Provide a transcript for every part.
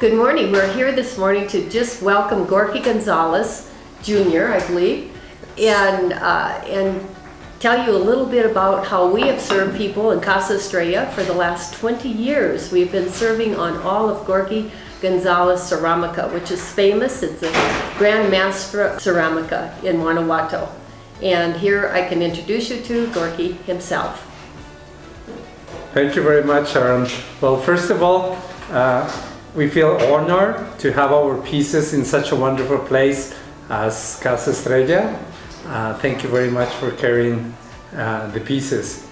good morning. We're here this morning to just welcome Gorky González, Jr., I believe, and tell you a little bit about how we have served people in Casa Estrella for the last 20 years. We've been serving on all of Gorky González Ceramica, which is famous. It's a Grand Maestro Ceramica in Guanajuato. And here I can introduce you to Gorky himself. Thank you very much, Sharon. Well, first of all, we feel honored to have our pieces in such a wonderful place as Casa Estrella. Thank you very much for carrying the pieces.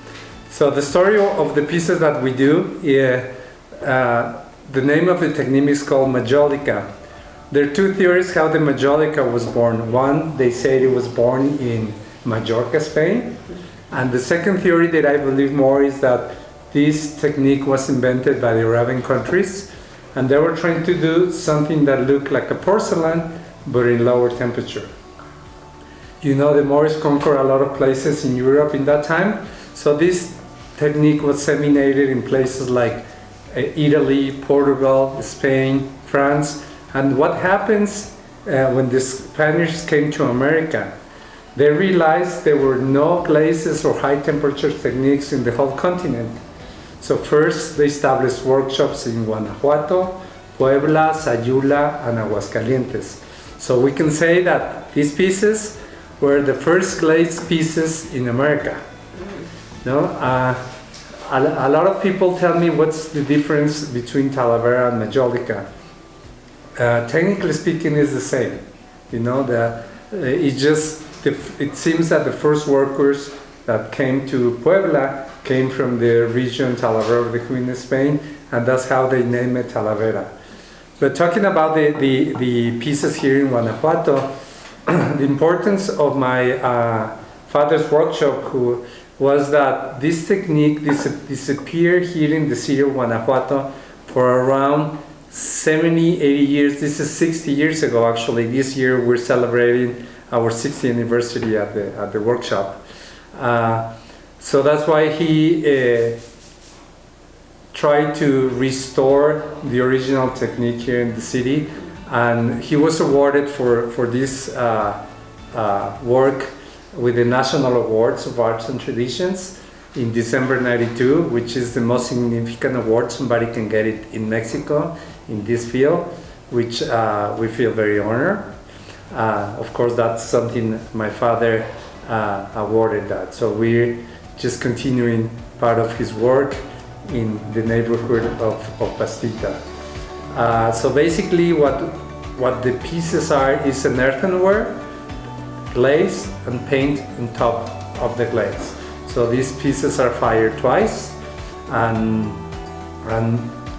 So the story of the pieces that we do, the name of the technique is called Majolica. There are two theories how the Majolica was born. One, they say it was born in Majorca, Spain. And the second theory that I believe more is that this technique was invented by the Arabian countries, and they were trying to do something that looked like a porcelain, but in lower temperature. You know, the Moors conquered a lot of places in Europe in that time, so this technique was disseminated in places like Italy, Portugal, Spain, France. And what happens when the Spaniards came to America? They realized there were no glazes or high temperature techniques in the whole continent. So first they established workshops in Guanajuato, Puebla, Sayula, and Aguascalientes. So we can say that these pieces were the first glazed pieces in America. No? A lot of people tell me what's the difference between Talavera and Majolica. Technically speaking, it's the same. You know, it seems that the first workers that came to Puebla came from the region Talavera de Juin, Spain, and that's how they named it Talavera. But talking about the pieces here in Guanajuato, the importance of my father's workshop was that this technique disappeared here in the city of Guanajuato for around 70, 80 years. This is 60 years ago, actually. This year we're celebrating our 60th anniversary at the workshop. So that's why he tried to restore the original technique here in the city, and he was awarded for this work with the National Awards of Arts and Traditions in December '92, which is the most significant award somebody can get it in Mexico in this field, which we feel very honored. Of course, that's something my father awarded that. So we're just continuing part of his work in the neighborhood of Pastita. So basically what the pieces are is an earthenware, glaze, and paint on top of the glaze. So these pieces are fired twice, and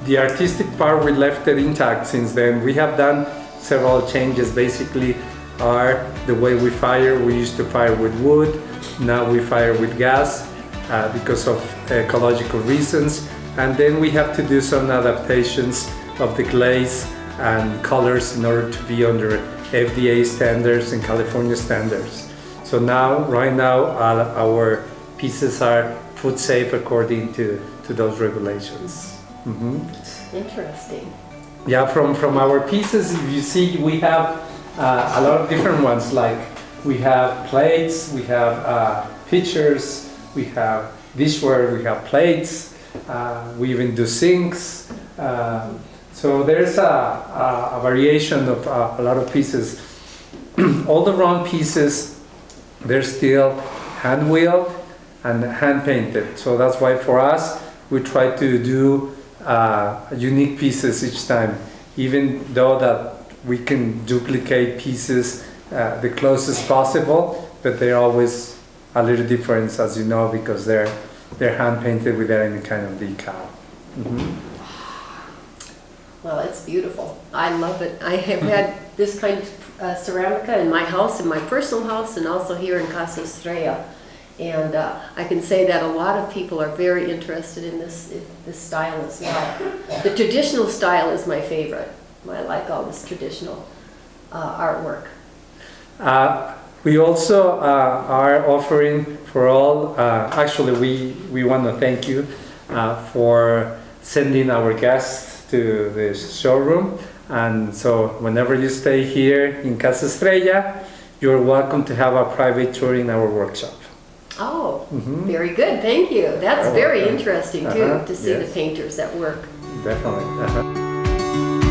the artistic part we left it intact since then. We have done several changes. Basically are the way we fire. We used to fire with wood, now we fire with gas because of ecological reasons, and then we have to do some adaptations of the glaze and colors in order to be under FDA standards and California standards. So right now our pieces are food safe according to those regulations. Mm-hmm. Interesting. Yeah, from our pieces, you see we have a lot of different ones, like we have plates, we have pitchers, we have dishware, we have plates, we even do sinks. So there's a variation of a lot of pieces. All the round pieces, they're still hand-wheeled and hand-painted. So that's why for us, we try to do unique pieces each time, even though that we can duplicate pieces the closest possible, but they're always a little different, as you know, because they're hand-painted without any kind of decal. Mm-hmm. Well, it's beautiful. I love it. I have had this kind of ceramica in my house, in my personal house, and also here in Casa Estrella. And I can say that a lot of people are very interested in this style as well. The traditional style is my favorite. I like all this traditional artwork. We also are offering for all, actually we want to thank you for sending our guests to the showroom. And so whenever you stay here in Casa Estrella, you're welcome to have a private tour in our workshop. Oh, very good. Thank you. That's very welcome. interesting too, to see Yes. the painters at work. Definitely.